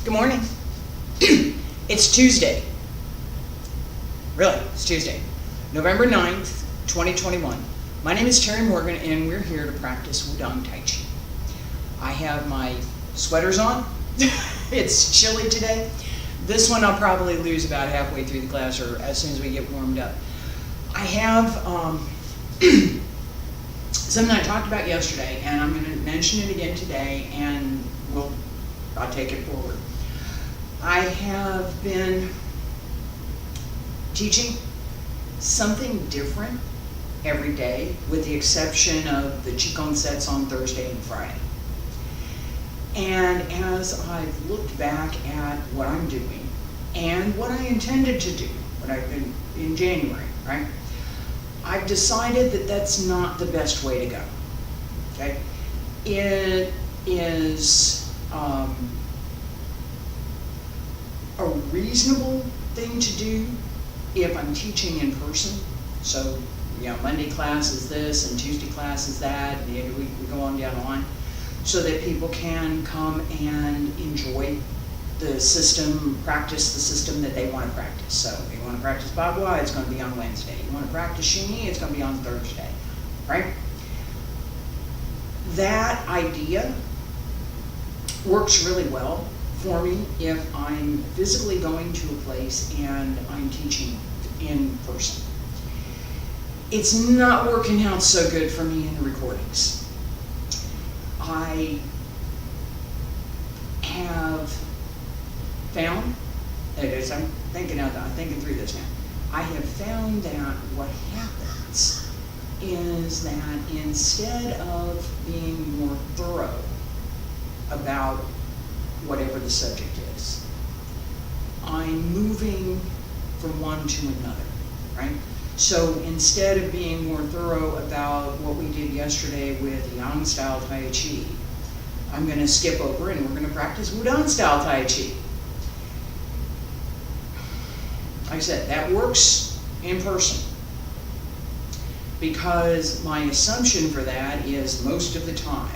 Good morning. It's Tuesday. Really, it's Tuesday. November 9th, 2021. My name is Terry Morgan and we're here to practice Wudang Taiji. I have my sweaters on. It's chilly today. This one I'll probably lose about halfway through the class or as soon as we get warmed up. I have something I talked about yesterday and I'm going to mention it again today and I'll take it forward. I have been teaching something different every day with the exception of the Qigong sets on Thursday and Friday. And as I've looked back at what I'm doing and what I intended to do, what I've been in January, right? I've decided that that's not the best way to go, okay? It is a reasonable thing to do if I'm teaching in person. So, you know, Monday class is this and Tuesday class is that, and we go on down the line, so that people can come and enjoy the system, practice the system that they want to practice. So if you want to practice Bagua, it's going to be on Wednesday. You want to practice Xingyi, it's going to be on Thursday, right? That idea works really well for me if I'm physically going to a place and I'm teaching in person. It's not working out so good for me in the recordings. I have found, as I'm thinking through this now, I have found that what happens is that instead of being more thorough about whatever the subject is, I'm moving from one to another, right? So instead of being more thorough about what we did yesterday with Yang style Tai Chi, I'm going to skip over and we're going to practice Wudang style Tai Chi. Like I said, that works in person because my assumption for that is most of the time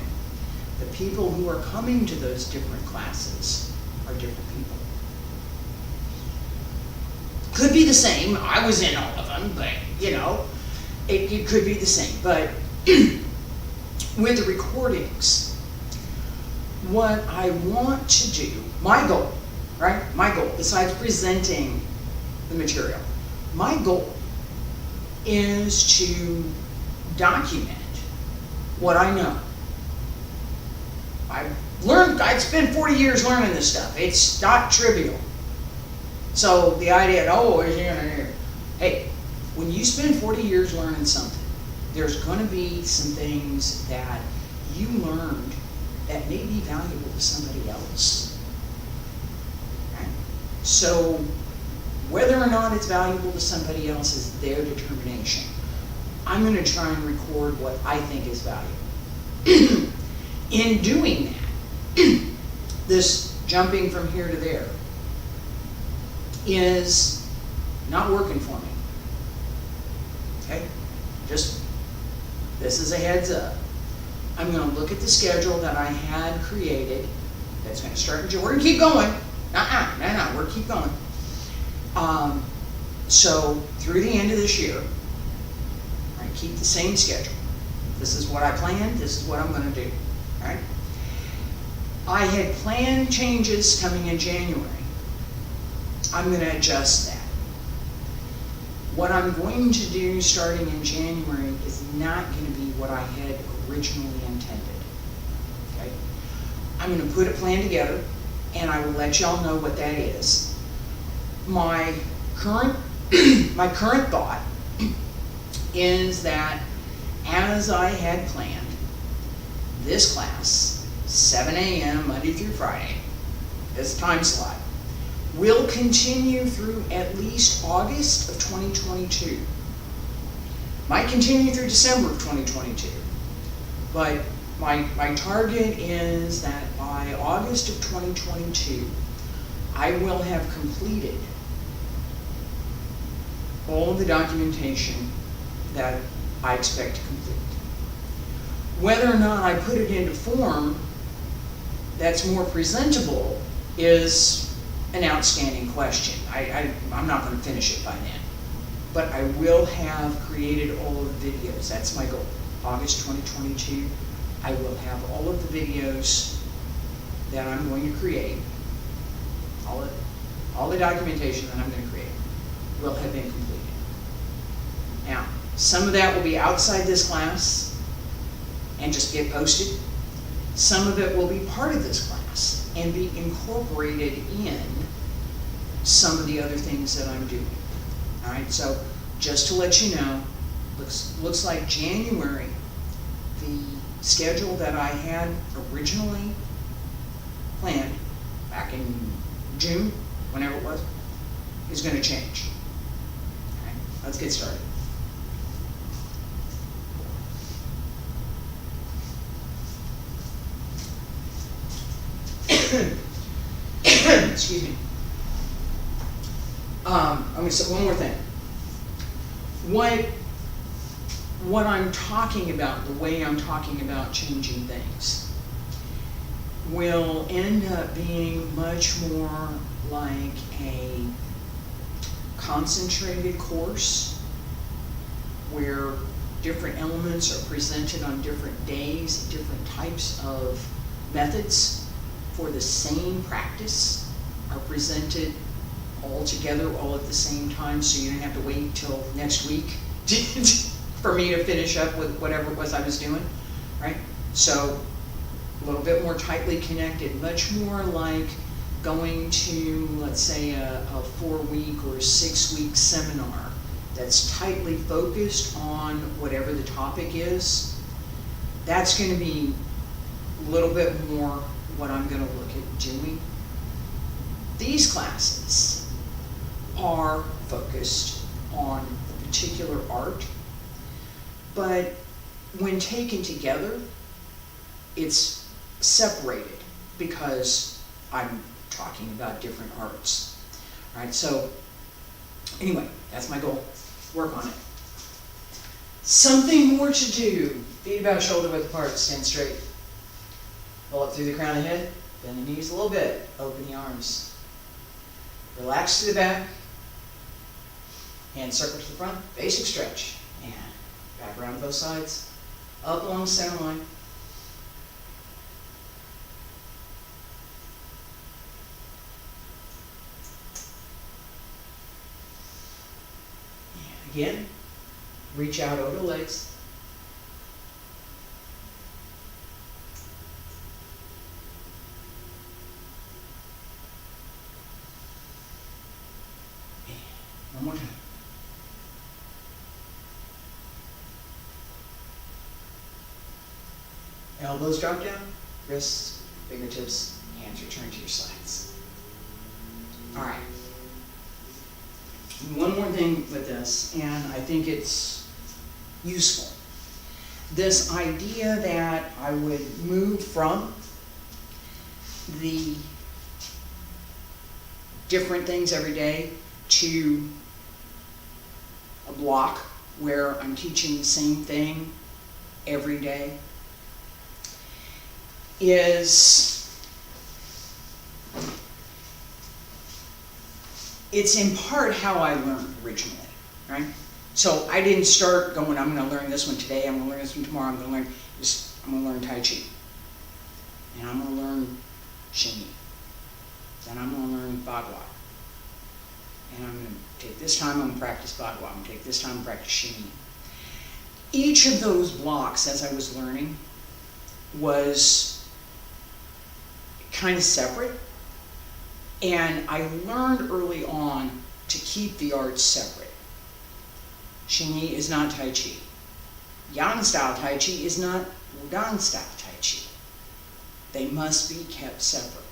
the people who are coming to those different classes are different people. Could be the same. I was in all of them, but you know, it could be the same. But with the recordings, what I want to do, my goal, right? My goal, besides presenting the material, my goal is to document what I know. I've spent 40 years learning this stuff. It's not trivial. So the idea, hey, when you spend 40 years learning something, there's going to be some things that you learned that may be valuable to somebody else. Right? So whether or not it's valuable to somebody else is their determination. I'm going to try and record what I think is valuable. In doing that, this jumping from here to there is not working for me. Okay? Just, this is a heads up. I'm going to look at the schedule that I had created. That's going to start in June. We're going to keep going. No, we're going to keep going. So, through the end of this year, I'm going to keep the same schedule. This is what I planned. This is what I'm going to do. Right? I had planned changes coming in January. I'm going to adjust that. What I'm going to do starting in January is not going to be what I had originally intended. Okay? I'm going to put a plan together and I will let y'all know what that is. My current thought is that as I had planned, this class, 7 a.m. Monday through Friday, this time slot, will continue through at least August of 2022. Might continue through December of 2022. But my target is that by August of 2022, I will have completed all of the documentation that I expect to complete. Whether or not I put it into form that's more presentable is an outstanding question. I'm not going to finish it by then. But I will have created all of the videos. That's my goal. August 2022, I will have all of the videos that I'm going to create, all the documentation that I'm going to create will have been completed. Now, some of that will be outside this class and just get posted. Some of it will be part of this class and be incorporated in some of the other things that I'm doing. All right, so just to let you know, looks like January, the schedule that I had originally planned back in June, whenever it was, is going to change. All right, let's get started. Excuse me. I'm going to say one more thing. What I'm talking about, the way I'm talking about changing things, will end up being much more like a concentrated course where different elements are presented on different days, different types of methods for the same practice are presented all together, all at the same time, so you don't have to wait till next week for me to finish up with whatever it was I was doing, right? So a little bit more tightly connected, much more like going to, let's say, a 4-week or 6-week seminar that's tightly focused on whatever the topic is. That's going to be a little bit more what I'm going to look at doing. These classes are focused on a particular art, but when taken together, it's separated because I'm talking about different arts. All right, so anyway, that's my goal. Work on it. Something more to do. Feet about shoulder width apart, stand straight. Pull up through the crown of the head, bend the knees a little bit, open the arms. Relax to the back, hand circle to the front, basic stretch, and back around to both sides, up along the center line. And again, reach out over the legs. One more time. Elbows drop down, wrists, fingertips, hands return to your sides. All right. One more thing with this, and I think it's useful. This idea that I would move from the different things every day to a block where I'm teaching the same thing every day it's in part how I learned originally, right? So I didn't start going, I'm going to learn this one today, I'm going to learn this one tomorrow, I'm going to learn Tai Chi, and I'm going to learn Xingyi, then I'm going to learn Bagua. And I'm going to take this time, I'm going to practice Bagua. I'm going to take this time and practice Xingyi. Each of those blocks, as I was learning, was kind of separate. And I learned early on to keep the arts separate. Xingyi is not Tai Chi. Yang style Tai Chi is not Wudang style Tai Chi. They must be kept separate.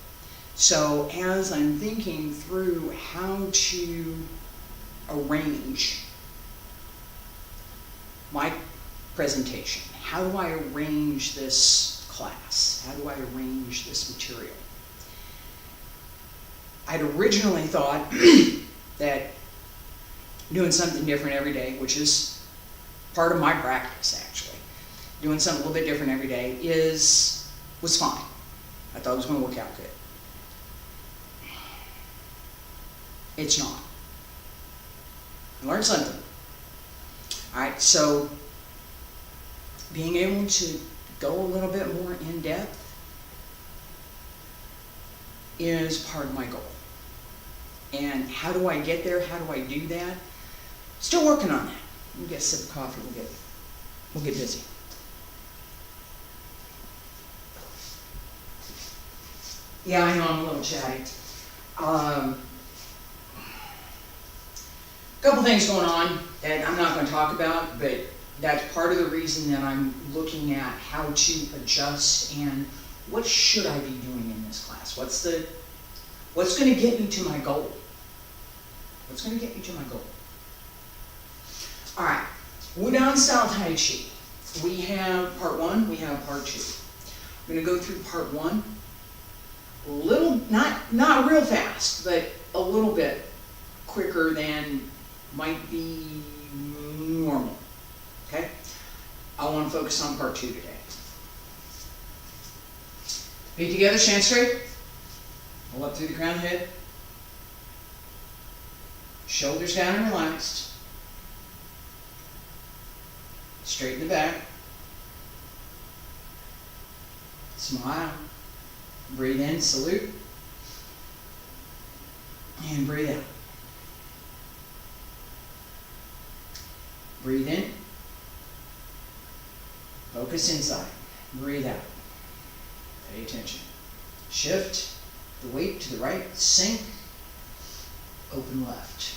So as I'm thinking through how to arrange my presentation, how do I arrange this class? How do I arrange this material? I'd originally thought that doing something different every day, which is part of my practice actually, doing something a little bit different every day was fine. I thought it was going to work out good. It's not. I learned something. Alright, so being able to go a little bit more in depth is part of my goal. And how do I get there? How do I do that? Still working on that. We'll get a sip of coffee, we'll get busy. Yeah, I know I'm a little chatty. Couple things going on that I'm not going to talk about, but that's part of the reason that I'm looking at how to adjust and what should I be doing in this class? What's going to get me to my goal? What's going to get me to my goal? All right, Wudang style Taiji. We have part 1, we have part 2. I'm going to go through part 1. A little, not real fast, but a little bit quicker than might be normal, okay? I want to focus on part 2 today. Feet together, stand straight. Pull up through the crown of the head. Shoulders down and relaxed. Straighten the back. Smile. Breathe in, salute. And breathe out. Breathe in. Focus inside. Breathe out. Pay attention. Shift the weight to the right. Sink. Open left.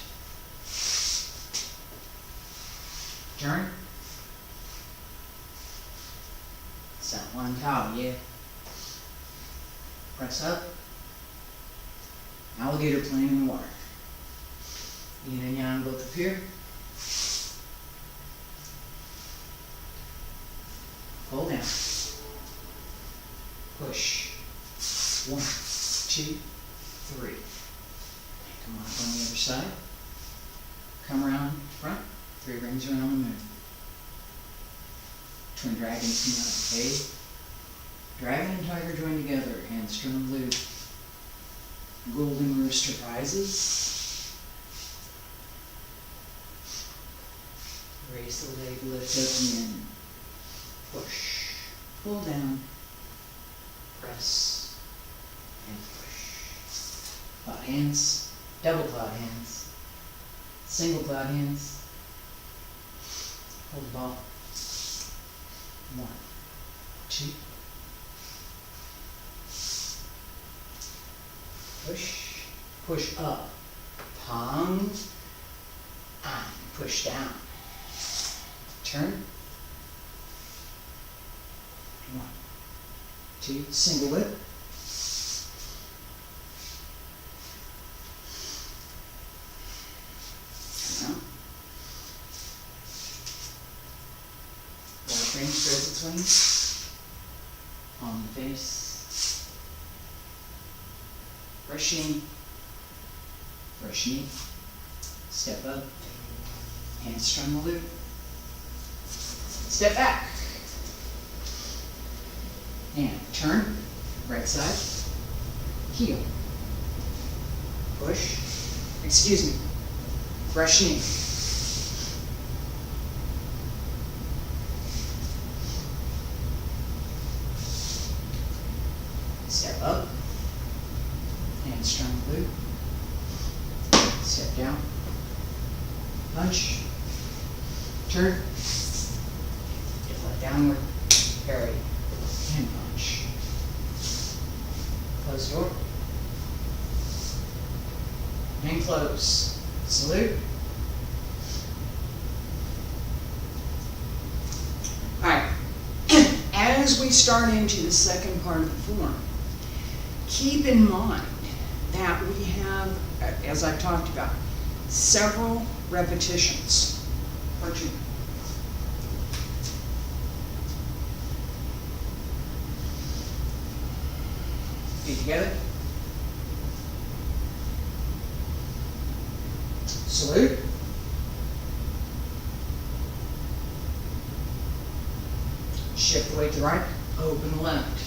Turn. Sat one cow, yeah. Press up. Alligator playing in the water. Yin and yang both appear. Pull down. Push. 1, 2, 3. Come on up on the other side. Come around front. 3 rings around the moon. Twin dragons come out. Okay. Dragon and tiger join together. Hands turn blue. Golden rooster rises. Raise the leg, lift up and in. Push. Pull down. Press. And push. Cloud hands. Double cloud hands. Single cloud hands. Hold the ball. 1, 2. Push. Push up. Palm. And push down. Turn. 1, 2. Single whip. Spreads its wings. On the face. Brush knee. Brush knee. Step up. Hands strong the loop. Step back. And turn. Right side. Heel. Push. Excuse me. Brush knee. Step up, hands strong glute, step down, punch, turn, get left downward, parry, and punch. Close door, and close, salute. Alright, as we start into the second part of the form, keep in mind that we have, as I've talked about, several repetitions. Part 2. Feet together. Salute. Shift the weight to the right, open left.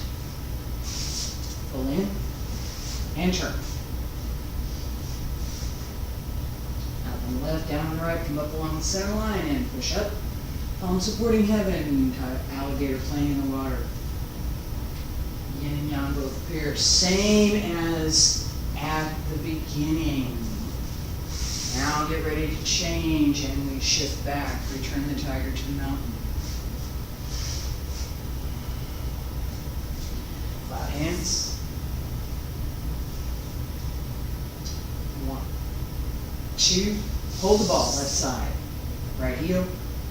Pull in, and turn. on the left, down on the right, come up along the center line and push up. Palm supporting heaven, alligator playing in the water. Yin and yang both appear, same as at the beginning. Now get ready to change and we shift back, return the tiger to the mountain. Flat hands. 1, 2, hold the ball, left side. Right heel,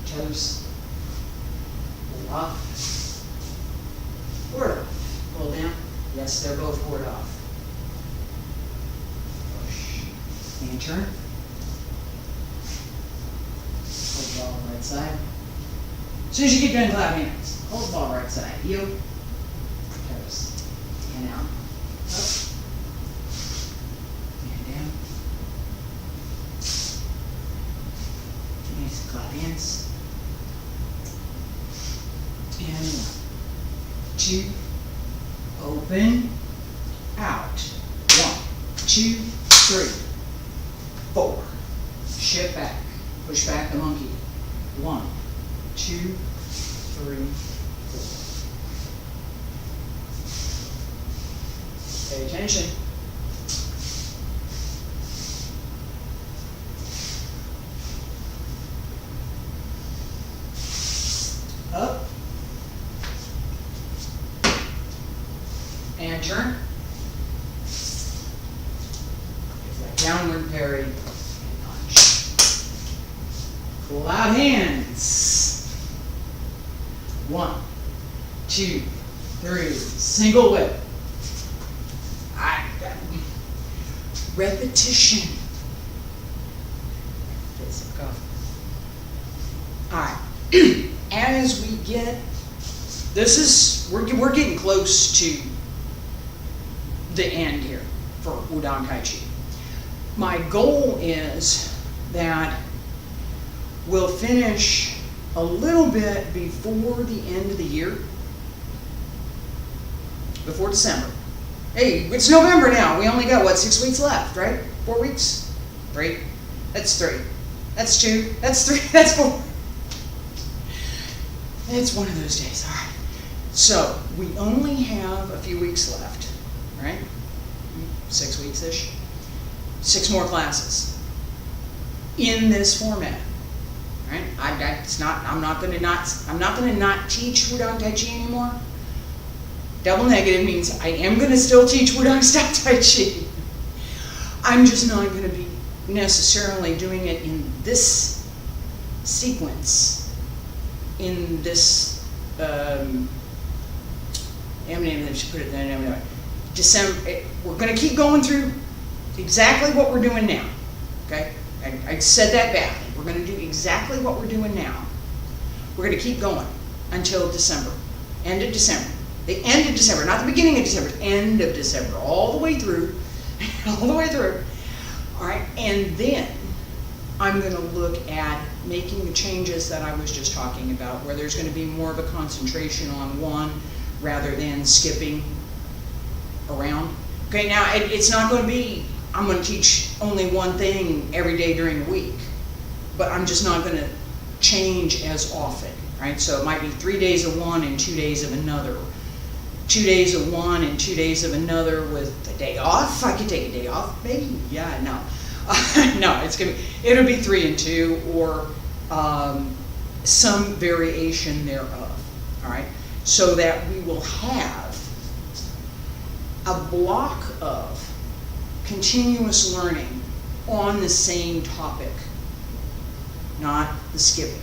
toes, pull off, forward off, pull down. Yes, they're both forward off. Push, and turn. Hold the ball right side. As soon as you get done, clap hands. Hold the ball right side, heel, toes, and out, up, and down. Nice, clap hands. And 1, 2, open, out. 1, 2, 3, 4. Shift back. Push back the monkey. 1, 2, 3, 4. Pay attention. Up. And turn. It's that downward parry and punch. Pull out hands. 1, 2, 3. Single whip. Repetition. Go. All right. As we get, we're getting close to the end here for Wudang Taiji. My goal is that we'll finish a little bit before the end of the year, before December. Hey, it's November now. We only got, 6 weeks left, right? 4 weeks? 3. That's 3. That's 2. That's 3. That's 4. It's one of those days, all right. So, we only have a few weeks left, right? 6 weeks-ish. 6 more classes in this format, right? I'm not going to not teach Wudang Taiji anymore. Double negative means I am going to still teach Wudang style Taiji. I'm just not going to be necessarily doing it in this sequence, in this, December. We're going to keep going through exactly what we're doing now, okay? I said that badly. We're going to do exactly what we're doing now. We're going to keep going until December, end of December. The end of December, not the beginning of December, end of December, all the way through, all the way through. All right, and then I'm going to look at making the changes that I was just talking about, where there's going to be more of a concentration on one rather than skipping around. Okay, now it's not going to be, I'm going to teach only one thing every day during the week, but I'm just not going to change as often, right? So it might be 3 days of one and 2 days of another. 2 days of one and 2 days of another with a day off. I could take a day off, maybe. Yeah, no. No, it'll be 3 and 2 or some variation thereof. All right, so that we will have a block of continuous learning on the same topic, not the skipping.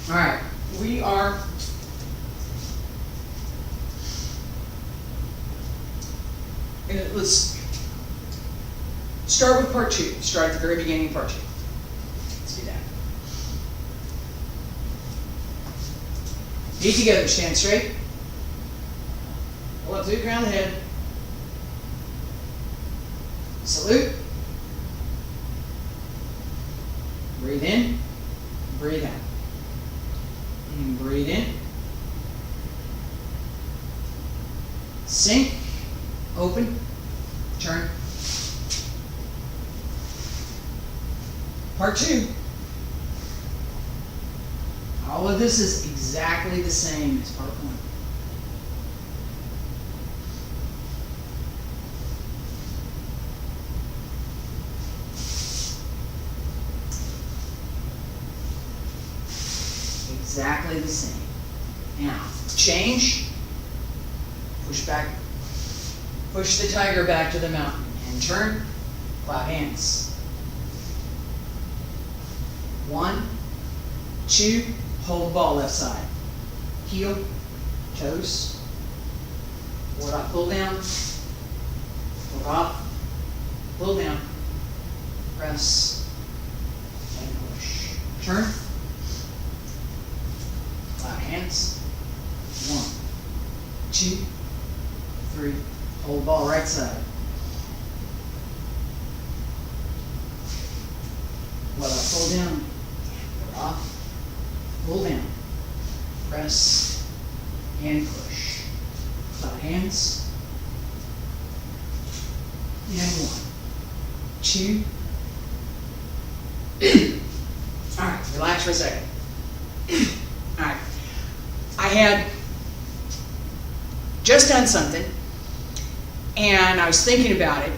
All right, we are let's start with part 2. Start at the very beginning of part 2. Let's do that. Feet together, stand straight. Pull up to the ground, the head. Salute. Breathe in, breathe out. And breathe in. Sink. Open. Turn. Part 2. All of this is exactly the same as part 1. Exactly the same. Now, change, push back, push the tiger back to the mountain, and turn, clap hands. 1, 2, hold the ball left side. Heel, toes, forward up, pull down, forward up, pull down, press, and push. Turn. Hands. 1, 2, 3. Hold ball right side. Well, pull down. Off. Pull down. Press and push. Clap hands. And 1, 2. All right, relax for a second. All right. I had just done something, and I was thinking about it,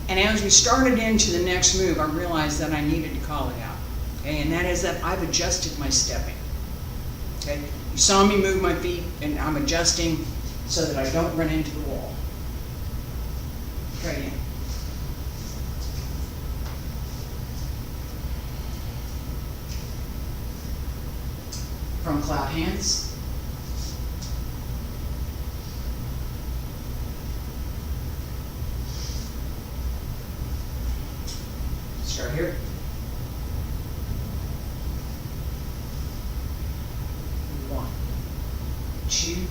and as we started into the next move, I realized that I needed to call it out, okay? And that is that I've adjusted my stepping, okay? You saw me move my feet, and I'm adjusting so that I don't run into the wall. Try again. From clap hands. Start here. 1, 2,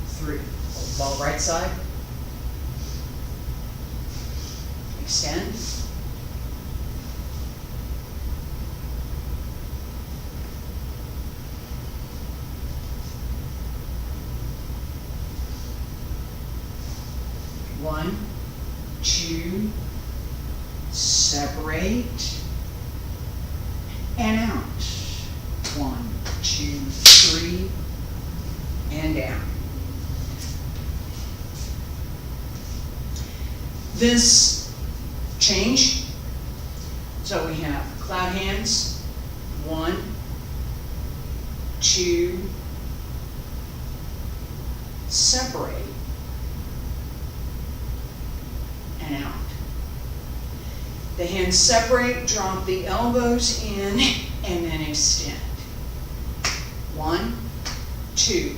3. Hold the ball right side. Extend. 1, 2, separate, and out. 1, 2, 3, and down. This change, so we have clap hands, 1, 2, separate, and out. The hands separate, drop the elbows in, and then extend. 1, 2.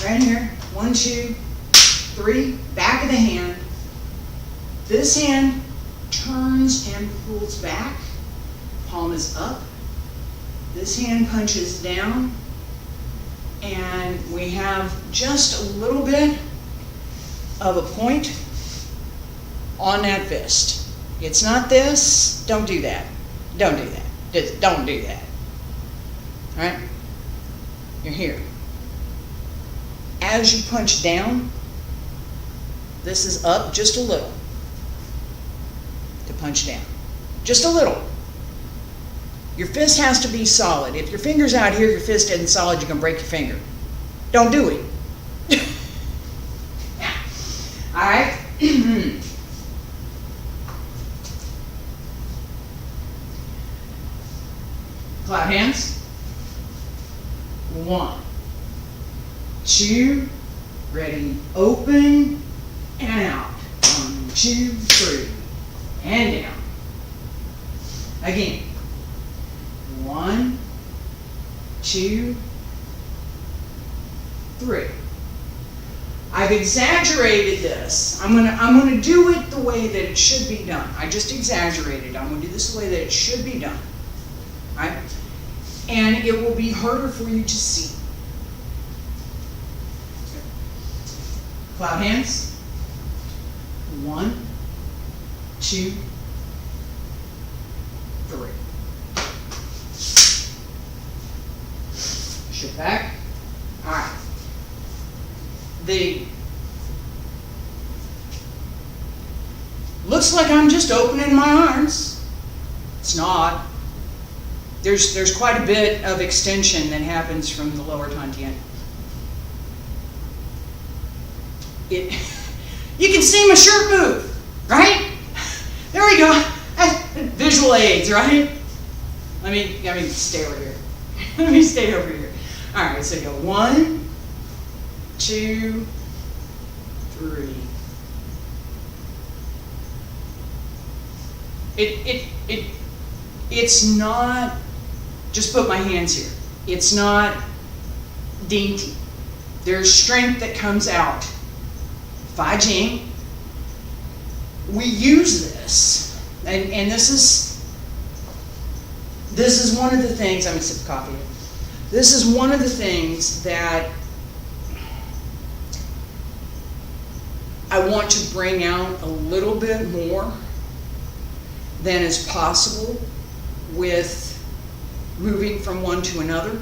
Right here. 1, 2, 3. Back of the hand. This hand turns and pulls back. Palm is up. This hand punches down. And we have just a little bit of a point on that fist. It's not this. Don't do that. Don't do that. Just don't do that. All right? You're here. As you punch down, this is up just a little to punch down. Just a little. Your fist has to be solid. If your finger's out here, your fist isn't solid, you can break your finger. Don't do it. All right? Clap hands. 1, 2, ready, open, and out. 1, 2, 3, and down. Again. 1, 2, 3. I've exaggerated this. I'm gonna do it the way that it should be done. I just exaggerated. I'm gonna do this the way that it should be done. All right? And it will be harder for you to see. Clap hands. 1, 2, 3. Shift back. All right. The looks like I'm just opening my arms. It's not. There's quite a bit of extension that happens from the lower tian. You can see my shirt move, right? There we go. Visual aids, right? Let me stay over here. Let me stay over here. All right, so you go 1, 2, 3. It's not, just put my hands here. It's not dainty. There's strength that comes out. Taiji, we use this, and this is one of the things, I'm going to sip coffee. This is one of the things that I want to bring out a little bit more than is possible with moving from one to another.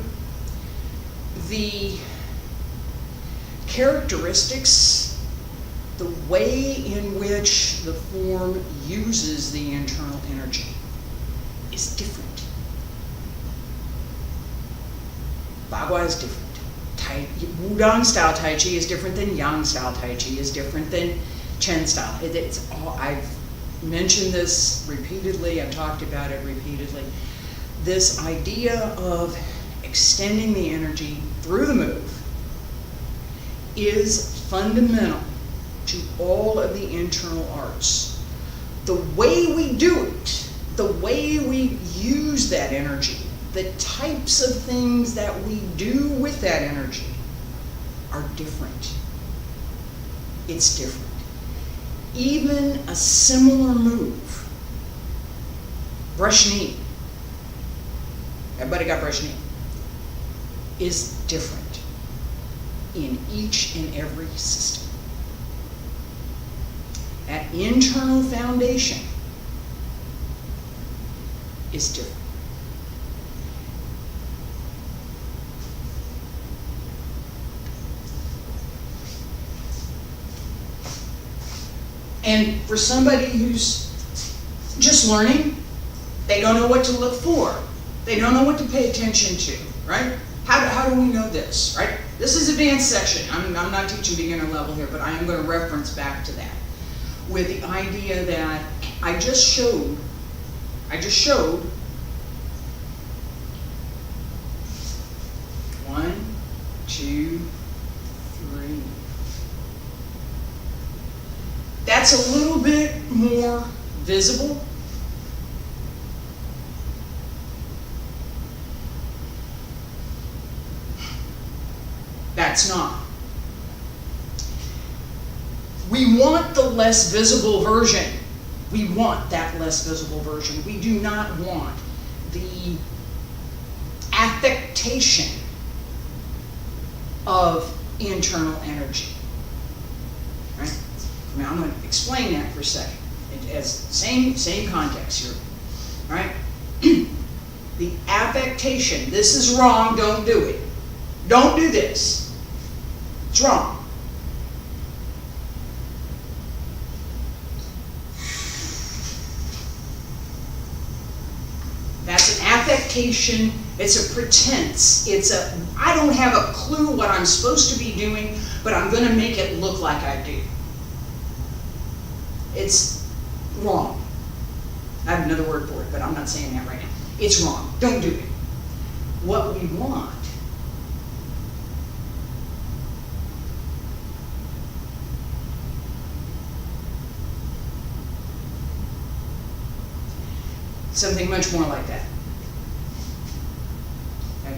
The characteristics, the way in which the form uses the internal energy is different. Bagua is different. Wudang style Tai Chi is different than Yang style Tai Chi, is different than Chen style. It's all, I've mentioned this repeatedly, I've talked about it repeatedly. This idea of extending the energy through the move is fundamental to all of the internal arts. The way we do it, the way we use that energy, the types of things that we do with that energy are different. It's different. Even a similar move, brush knee, everybody got brush knee, is different in each and every system. That internal foundation is different. And for somebody who's just learning, they don't know what to look for. They don't know what to pay attention to, right? How do we know this, right? This is advanced section. I'm not teaching beginner level here, but I am going to reference back to that with the idea that I just showed 1, 2, 3. That's a little bit more visible. That's not. We want the less visible version. We want that less visible version. We do not want the affectation of internal energy. Right? Now I'm going to explain that for a second. As same context here. Right? The affectation. This is wrong. Don't do it. Don't do this. It's wrong. That's an affectation. It's a pretense. I don't have a clue what I'm supposed to be doing, but I'm going to make it look like I do. It's wrong. I have another word for it, but I'm not saying that right now. It's wrong. Don't do it. What we want something much more like that. Okay.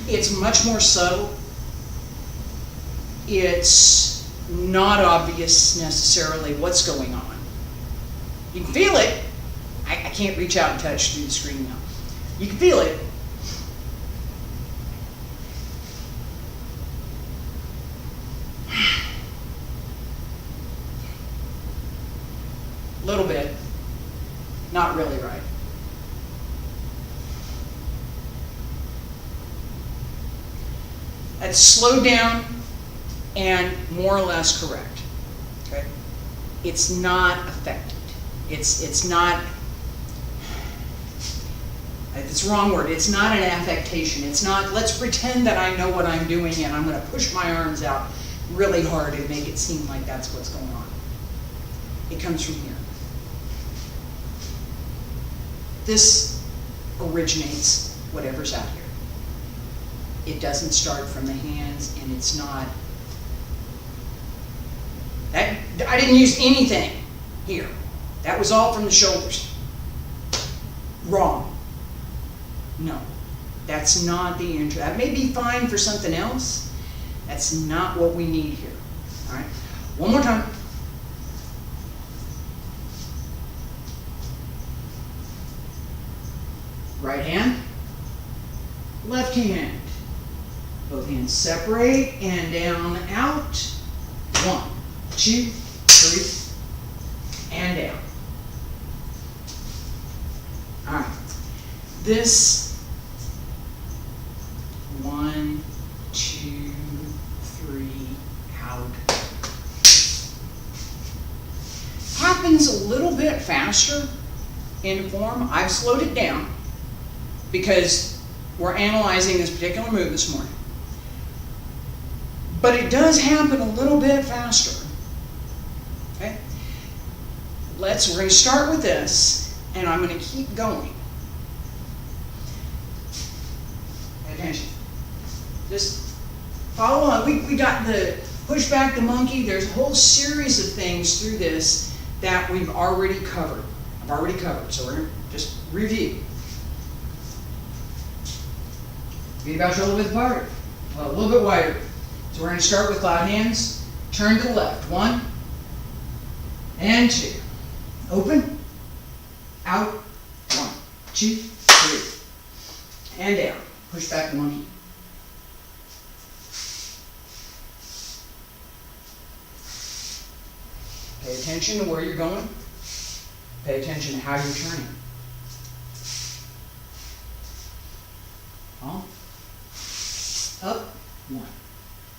It's much more subtle. It's not obvious necessarily what's going on. You can feel it. I can't reach out and touch through the screen now. You can feel it. A little bit. Not really right. That's slowed down and more or less correct. Okay? It's not affected. It's not, it's the wrong word, it's not an affectation. It's not, let's pretend that I know what I'm doing and I'm gonna push my arms out really hard and make it seem like that's what's going on. It comes from here. This originates whatever's out here. It doesn't start from the hands, and it's not, that, I didn't use anything here. That was all from the shoulders. Wrong. No, that's not the intro. That may be fine for something else. That's not what we need here. All right, one more time. Right hand, left hand. Both hands separate and down, out. 1, 2, 3, and down. All right. This 1, 2, 3, out. Happens a little bit faster in form. I've slowed it down because we're analyzing this particular move this morning. But it does happen a little bit faster. Okay? We're going to start with this, and I'm going to keep going. Pay attention. Just follow on. We got the push back the monkey. There's a whole series of things through this that we've already covered. I've already covered. So we're going to just review. Feet about shoulder width apart. A little bit wider. So we're going to start with cloud hands. Turn to the left. 1 and 2. Open. Out. 1, 2, 3. And down. Push back the monkey. Pay attention to where you're going. Pay attention to how you're turning. Up. 1,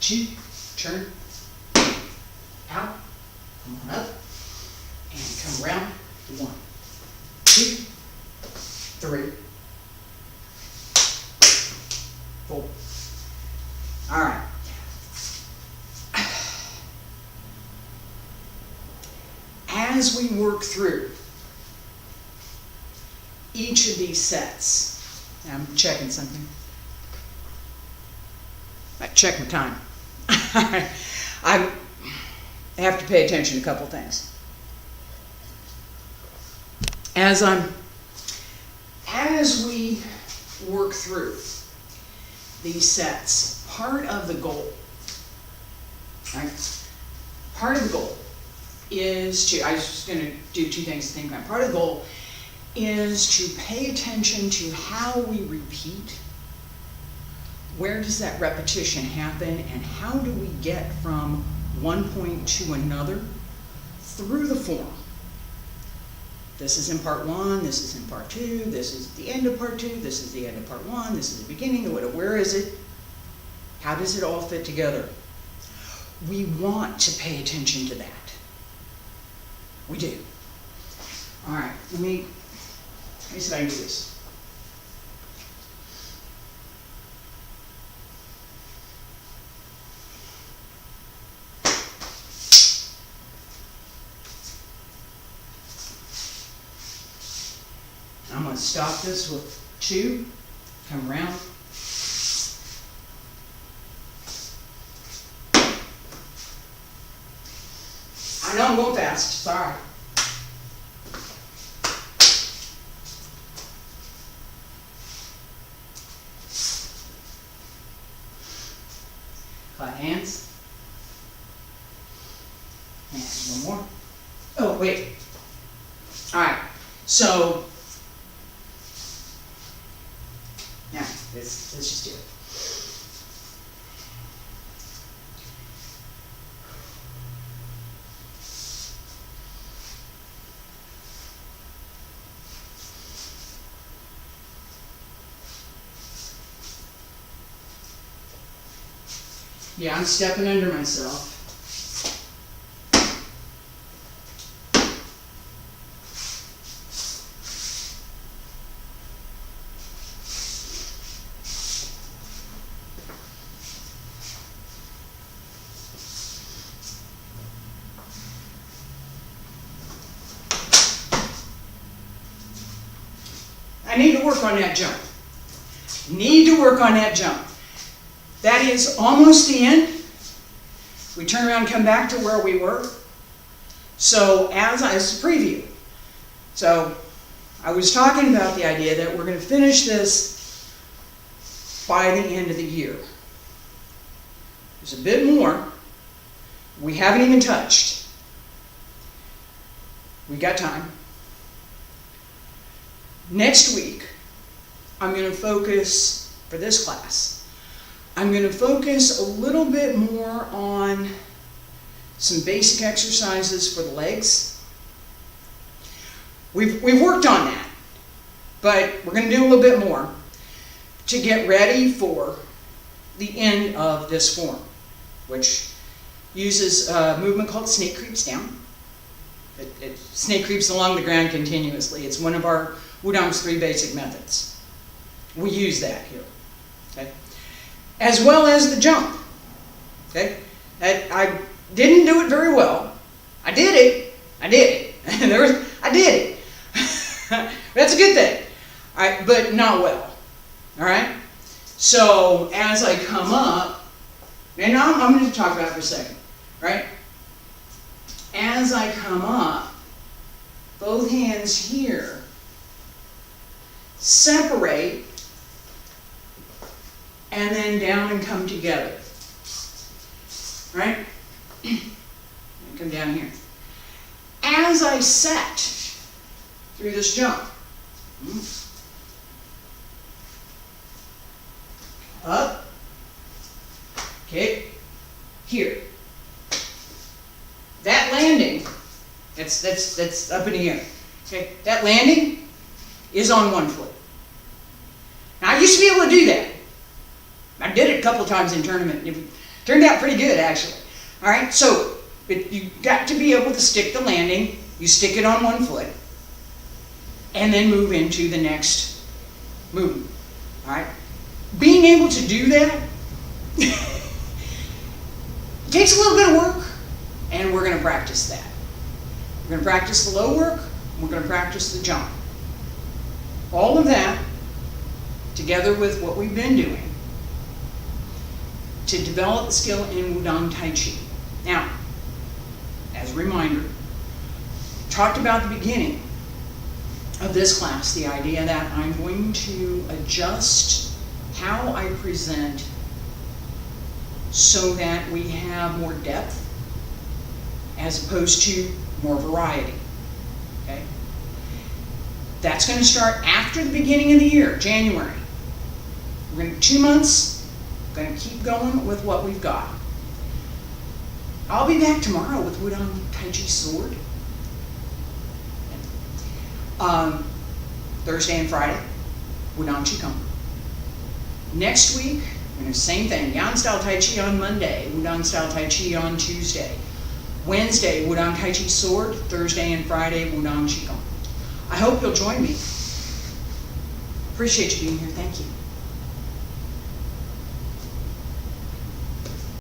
2, turn, out, come on up, and come around. 1, 2, 3, 4. All right. As we work through each of these sets, I'm checking something. I check my time. I have to pay attention to a couple things. As we work through these sets, part of the goal, right? Part of the goal is to, I was just going to do 2 things to think about. Part of the goal is to pay attention to how we repeat. Where does that repetition happen, and how do we get from one point to another through the form? This is in part 1, this is in part 2, this is the end of part 2, this is the end of part 1, this is the beginning of it. Where is it? How does it all fit together? We want to pay attention to that. We do. All right, let me see if I can do this. I'm going to stop this with 2, come around. I know I'm going fast, sorry. Clap hands. And one more. Oh, wait. All right, so now let's just do it. Yeah, I'm stepping under myself. I need to work on that jump. Need to work on that jump. That is almost the end. We turn around and come back to where we were. So as a preview. So I was talking about the idea that we're going to finish this by the end of the year. There's a bit more we haven't even touched. We got time. Next week, I'm going to focus, for this class, I'm going to focus a little bit more on some basic exercises for the legs. We've worked on that, but we're going to do a little bit more to get ready for the end of this form, which uses a movement called snake creeps down. Snake creeps along the ground continuously. It's one of our Wudang's 3 basic methods. We use that here, okay? As well as the jump, okay? I didn't do it very well. I did it. I did it. That's a good thing, all right, but not well, all right? So as I come up, and I'm going to talk about it for a second, right? As I come up, both hands here separate and then down and come together, right? And come down here. As I set through this jump, up, okay, here. That landing, that's up in the air. Okay, that landing is on one foot. Now I used to be able to do that. I did it a couple of times in tournament. It turned out pretty good actually. All right, so you got to be able to stick the landing. You stick it on one foot, and then move into the next movement. All right, being able to do that takes a little bit of work. And we're going to practice that. We're going to practice the low work. We're going to practice the jump. All of that, together with what we've been doing, to develop the skill in Wudang Taiji. Now, as a reminder, talked about the beginning of this class, the idea that I'm going to adjust how I present so that we have more depth as opposed to more variety, okay? That's going to start after the beginning of the year, January. We're going to 2 months, going to keep going with what we've got. I'll be back tomorrow with Wudang Taiji sword. Thursday and Friday, Wudang Qigong. Next week, we're going to same thing, Yan style Tai Chi on Monday, Wudang style Tai Chi on Tuesday. Wednesday, Wudang Taiji sword. Thursday and Friday, Wudang Qigong. I hope you'll join me. Appreciate you being here. Thank you.